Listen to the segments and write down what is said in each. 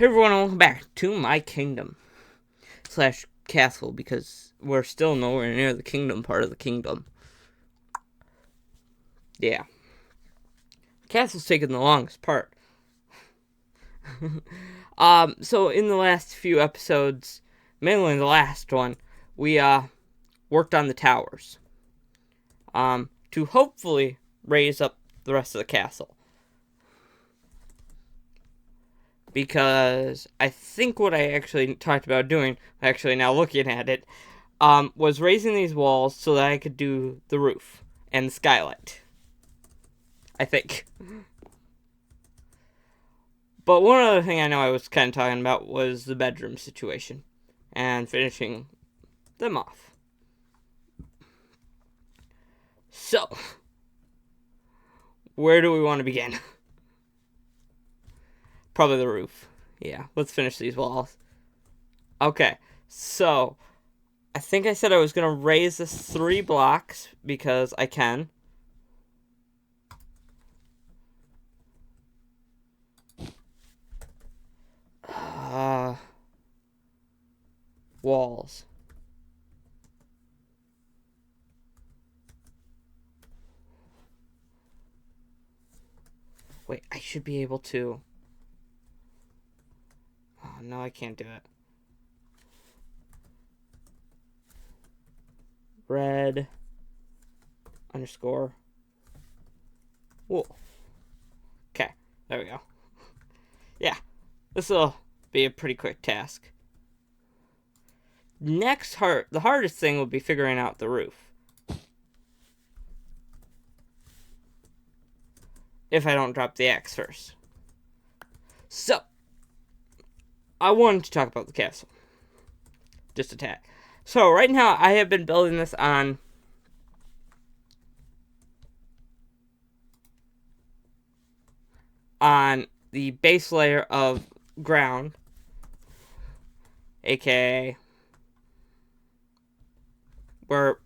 Hey everyone, welcome back to my kingdom slash castle, because we're still nowhere near the kingdom part of the kingdom. Yeah. Castle's taking the longest part. So in the last few episodes, mainly the last one, we worked on the towers. To hopefully raise up the rest of the castle. Because I think what I actually talked about doing, actually now looking at it, was raising these walls so that I could do the roof and the skylight. I think. But one other thing I know I was kind of talking about was the bedroom situation and finishing them off. So, where do we want to begin? Probably the roof. Yeah, let's finish these walls. Okay, so I think I said I was going to raise this 3 blocks because I can. Walls. Wait, I should be able to. Oh, no, I can't do it. Red underscore wool. Okay, there we go. Yeah, this will be a pretty quick task. Next, the hardest thing will be figuring out the roof. If I don't drop the axe first. So, I wanted to talk about the castle. Just a tad. So, right now, I have been building this on the base layer of ground, aka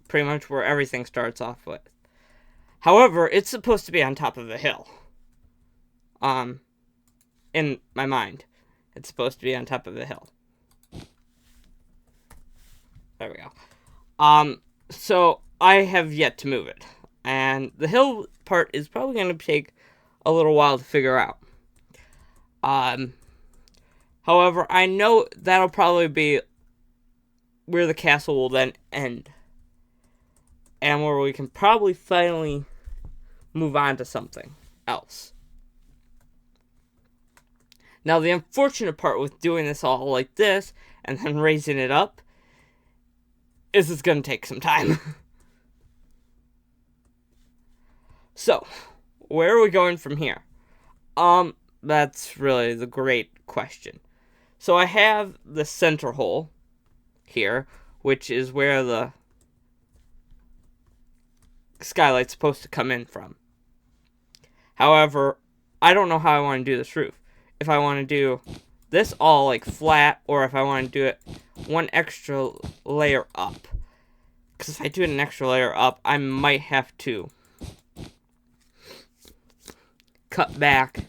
pretty much where everything starts off with. However, it's supposed to be on top of a hill. In my mind, it's supposed to be on top of a hill. There we go. So I have yet to move it, and the hill part is probably going to take a little while to figure out. However, I know that'll probably be where the castle will then end, and where we can probably finally move on to something else. Now, the unfortunate part with doing this all like this, and then raising it up, is it's going to take some time. So, where are we going from here? That's really the great question. So I have the center hole here, which is where the skylight's supposed to come in from. However, I don't know how I want to do this roof. If I want to do this all like flat, or if I want to do it one extra layer up. Because if I do it an extra layer up, I might have to cut back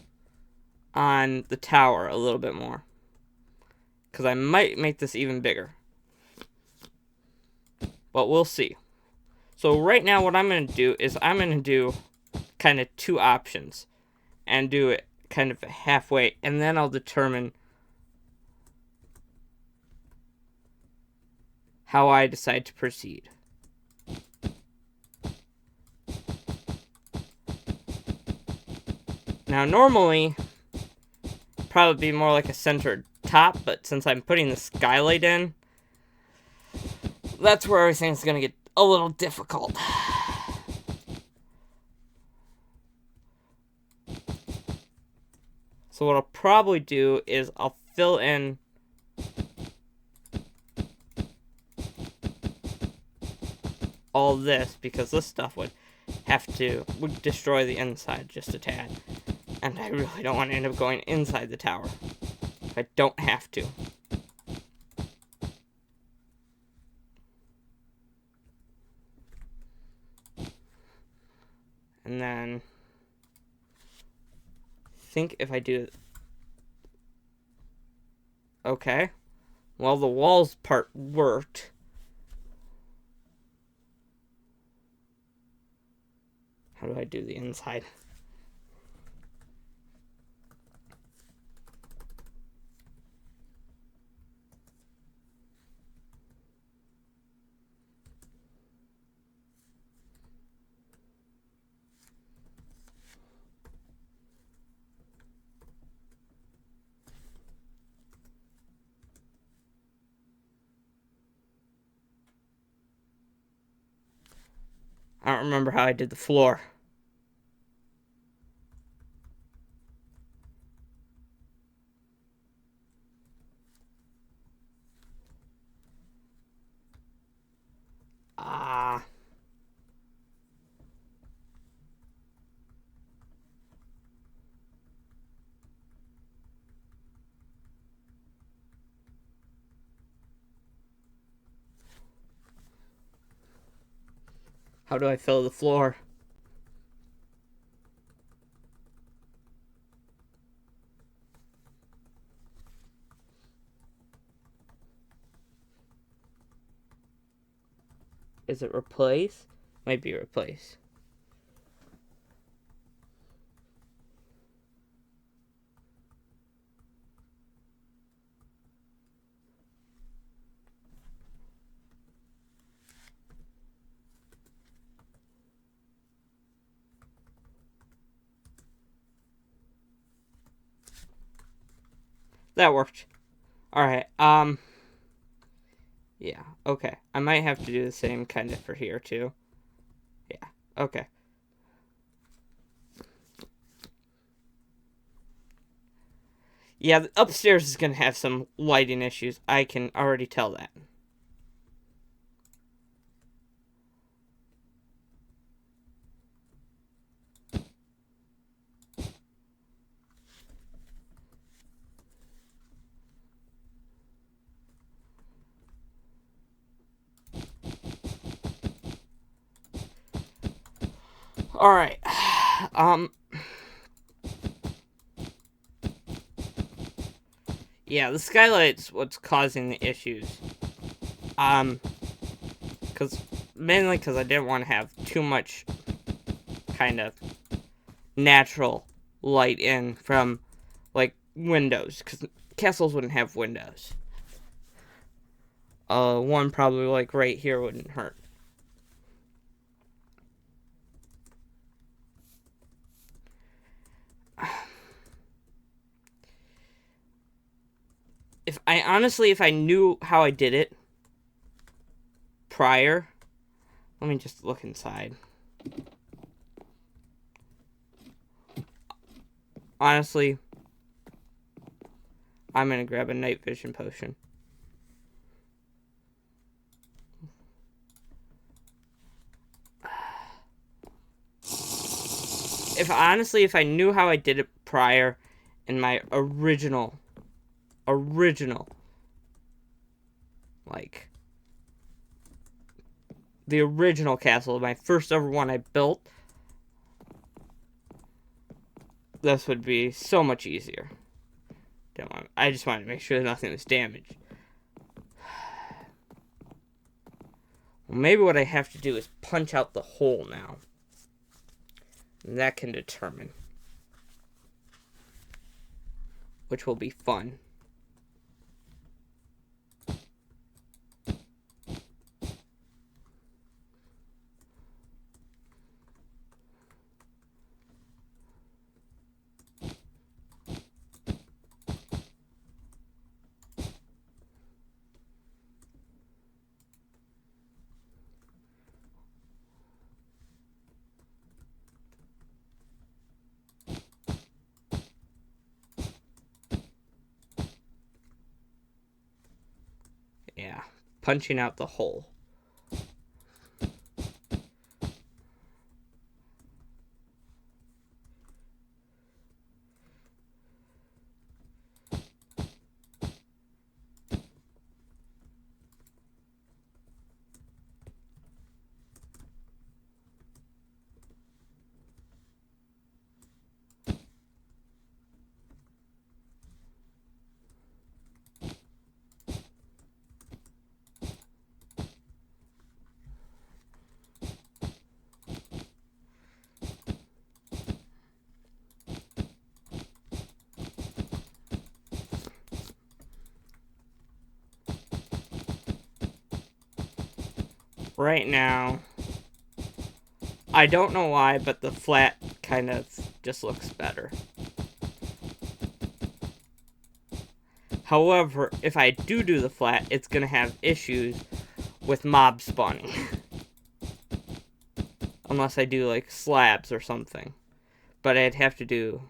on the tower a little bit more. Because I might make this even bigger. But we'll see. So right now what I'm going to do is I'm going to do kind of 2 options. And do it kind of halfway. And then I'll determine how I decide to proceed. Now normally, probably be more like a centered top, but since I'm putting the skylight in, that's where everything's going to get a little difficult. So what I'll probably do is I'll fill in all this, because this stuff would destroy the inside just a tad. And I really don't want to end up going inside the tower if I don't have to. And then I think if I do Okay. Well, the walls part worked. How do I do the inside? I don't remember how I did the floor. Ah. How do I fill the floor? Is it replace? Might be replace. That worked. Alright, yeah, okay. I might have to do the same kind of for here, too. Yeah, okay. Yeah, the upstairs is gonna have some lighting issues. I can already tell that. Alright. Yeah, the skylight's what's causing the issues. Mainly because I didn't want to have too much kind of natural light in from, like, windows. Because castles wouldn't have windows. One probably, like, right here wouldn't hurt. If I knew how I did it prior, let me just look inside. Honestly, I'm gonna grab a night vision potion. If I knew how I did it prior in my original, like, the original castle, my first ever one I built, this would be so much easier. I just wanted to make sure that nothing was damaged. Well, maybe what I have to do is punch out the hole now. And that can determine. Which will be fun. Yeah, punching out the hole. right now, I don't know why, but the flat kind of just looks better. However, if I do the flat, it's going to have issues with mob spawning. Unless I do, like, slabs or something. But I'd have to do,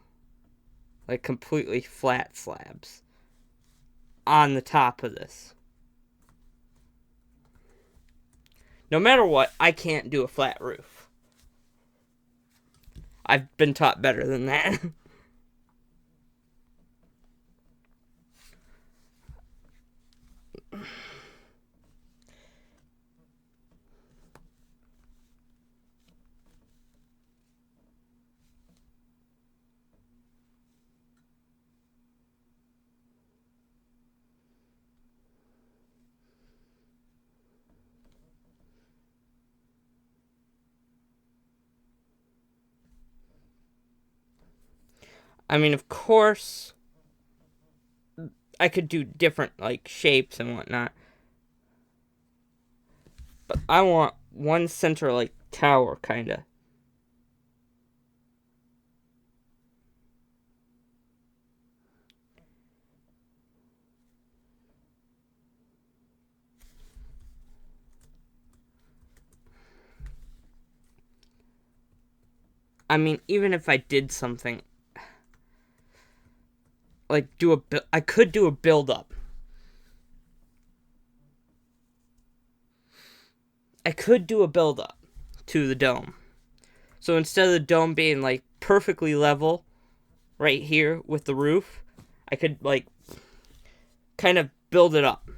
like, completely flat slabs on the top of this. No matter what, I can't do a flat roof. I've been taught better than that. I mean, of course, I could do different, like, shapes and whatnot. But I want one center, like, tower, kind of. I mean, even if I did something, like, I could do a build-up. I could do a build-up to the dome. So instead of the dome being, like, perfectly level right here with the roof, I could, like, kind of build it up.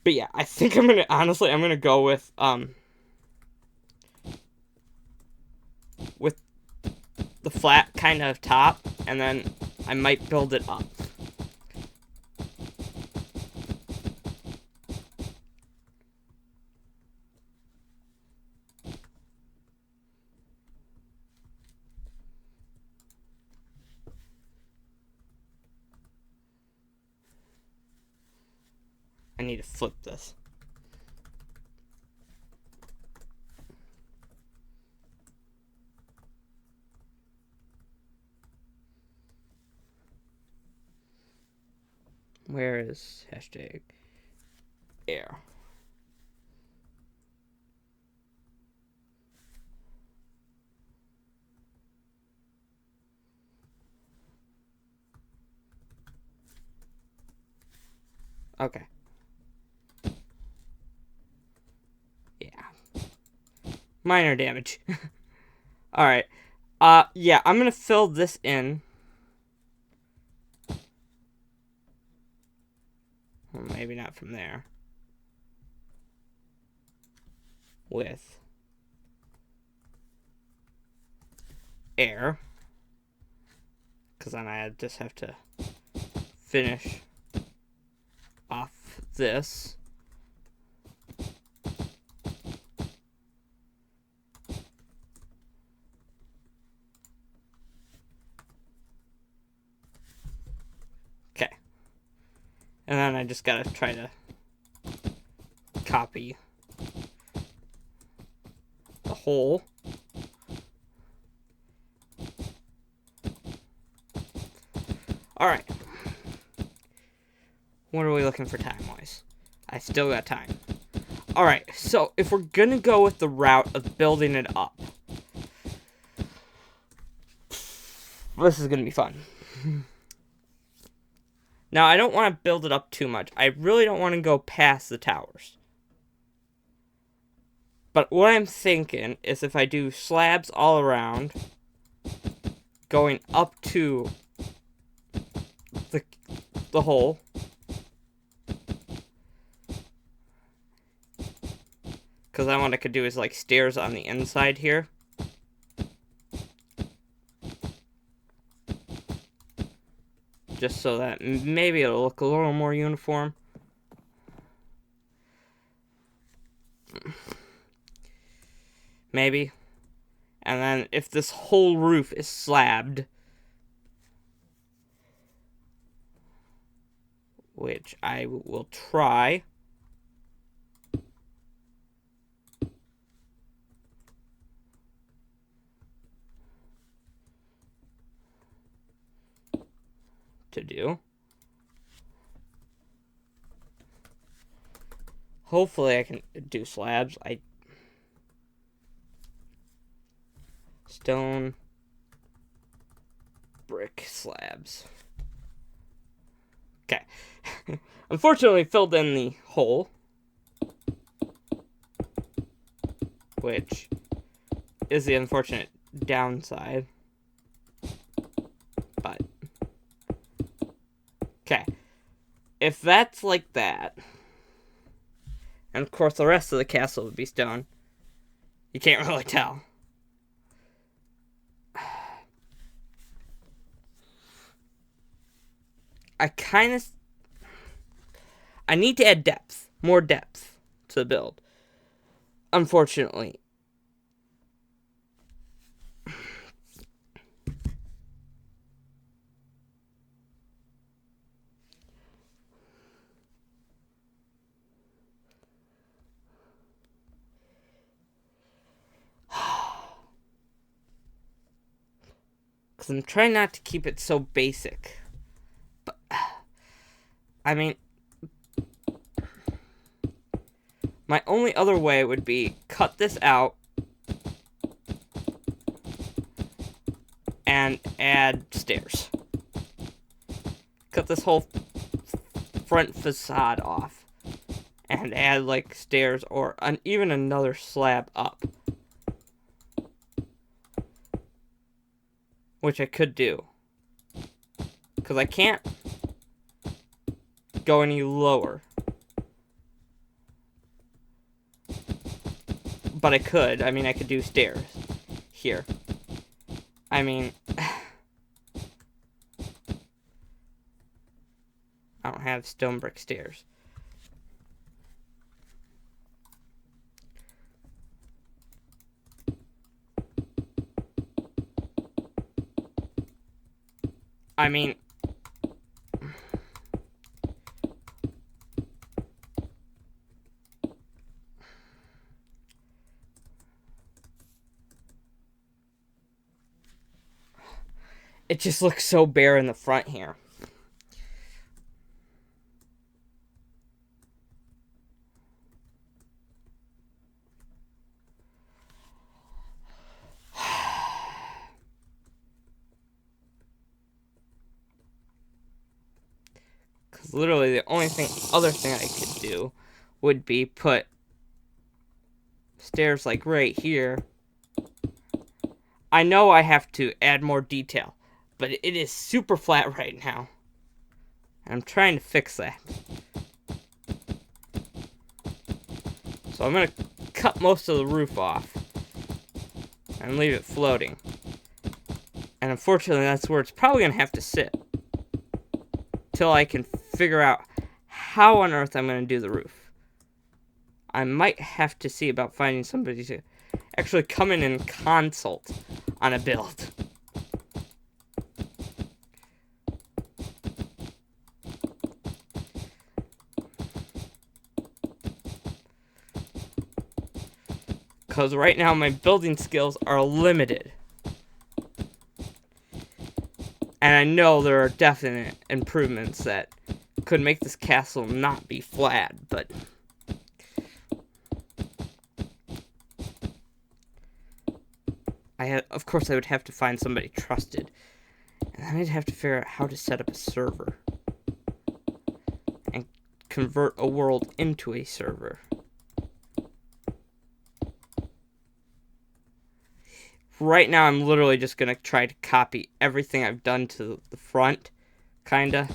But yeah, I think I'm gonna go with the flat kind of top, and then I might build it up. I need to flip this. Where is hashtag air? Okay. Yeah. Minor damage. Alright. Yeah, I'm gonna fill this in. Well, maybe not from there. With air. Because then I just have to finish off this. Okay. And then I just gotta try to copy the hole. Alright. What are we looking for time-wise? I still got time. Alright, so if we're gonna go with the route of building it up, this is gonna be fun. Now, I don't want to build it up too much. I really don't want to go past the towers. But what I'm thinking is if I do slabs all around, going up to the hole, because then what I could do is like stairs on the inside here. Just so that maybe it'll look a little more uniform. Maybe. And then if this whole roof is slabbed, which I will try, to do. Hopefully I can do slabs. Stone, brick, slabs. Okay. Unfortunately, filled in the hole, which is the unfortunate downside. But okay, if that's like that, and of course the rest of the castle would be stone, you can't really tell. I need to add depth, more depth to the build. Unfortunately. Because I'm trying not to keep it so basic. But, I mean, my only other way would be cut this out and add stairs. Cut this whole front facade off and add like stairs or even another slab up. Which I could do. Because I can't go any lower. But I could. I mean, I could do stairs here. I mean, I don't have stone brick stairs. I mean, it just looks so bare in the front here. Because literally the only other thing I could do would be put stairs like right here. I know I have to add more detail, but it is super flat right now. I'm trying to fix that. So I'm going to cut most of the roof off and leave it floating. And unfortunately, that's where it's probably going to have to sit till I can figure out how on earth I'm going to do the roof. I might have to see about finding somebody to actually come in and consult on a build. Because right now my building skills are limited. And I know there are definite improvements that could make this castle not be flat, but of course I would have to find somebody trusted. And then I'd have to figure out how to set up a server and convert a world into a server. Right now, I'm literally just going to try to copy everything I've done to the front, kinda.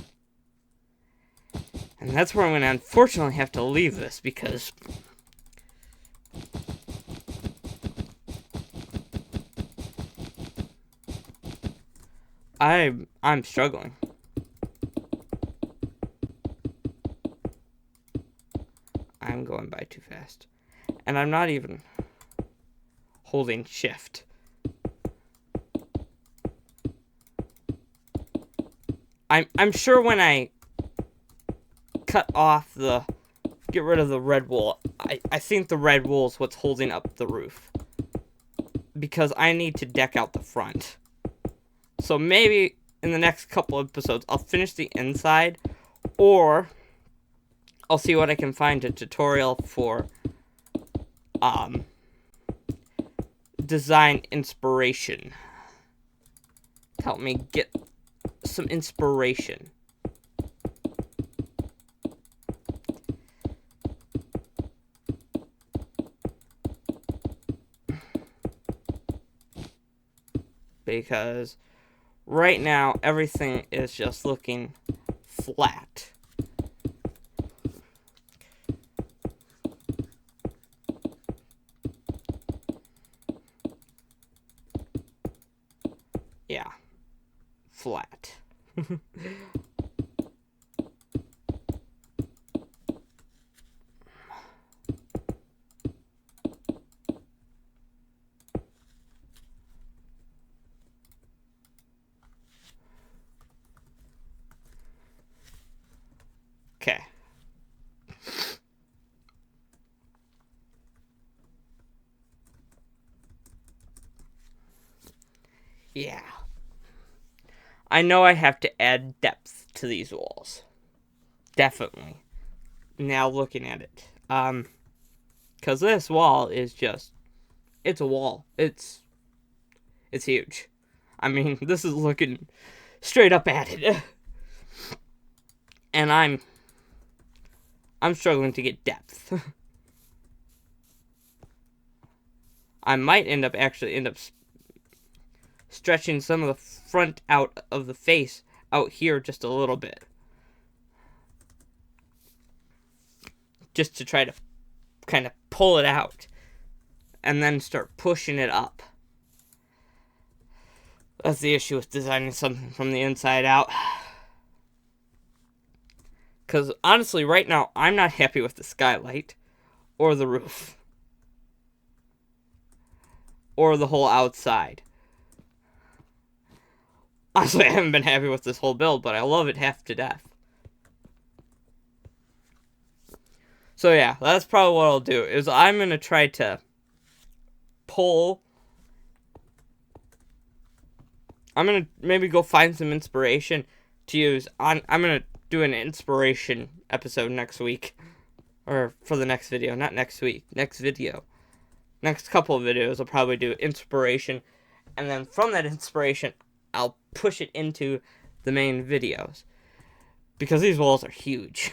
And that's where I'm going to unfortunately have to leave this, because I'm struggling. I'm going by too fast. And I'm not even holding shift. I'm sure when I get rid of the red wool, I think the red wool is what's holding up the roof. Because I need to deck out the front. So maybe in the next couple episodes, I'll finish the inside, or I'll see what I can find a tutorial for design inspiration. Help me get some inspiration. Because right now everything is just looking flat. Yeah, flat. Okay. Yeah. I know I have to add depth to these walls. Definitely. Now looking at it. Because this wall is just, it's a wall. It's huge. I mean, this is looking straight up at it. And I'm struggling to get depth. I might end up stretching some of the front out of the face out here just a little bit. Just to try to kind of pull it out. And then start pushing it up. That's the issue with designing something from the inside out. Because honestly, right now, I'm not happy with the skylight. Or the roof. Or the whole outside. Honestly, I haven't been happy with this whole build, but I love it half to death. So yeah, that's probably what I'll do, is I'm going to try to pull. I'm going to maybe go find some inspiration to use. I'm going to do an inspiration episode next week. Or for the next video, not next week, next video. Next couple of videos, I'll probably do inspiration. And then from that inspiration, I'll push it into the main videos. Because these walls are huge.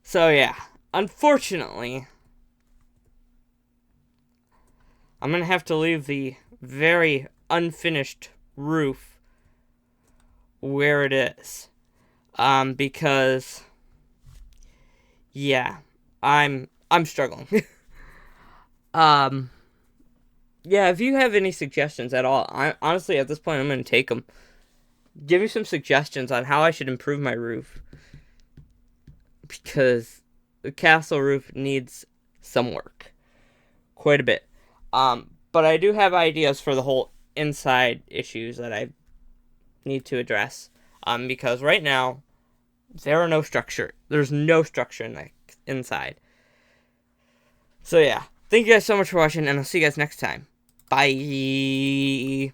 So yeah, unfortunately, I'm going to have to leave the very unfinished roof where it is. Because, yeah, I'm struggling. Yeah, if you have any suggestions at all, honestly, at this point, I'm going to take them. Give me some suggestions on how I should improve my roof. Because the castle roof needs some work. Quite a bit. But I do have ideas for the whole inside issues that I need to address. Because right now, there's no structure in the inside. So yeah, thank you guys so much for watching, and I'll see you guys next time. Bye.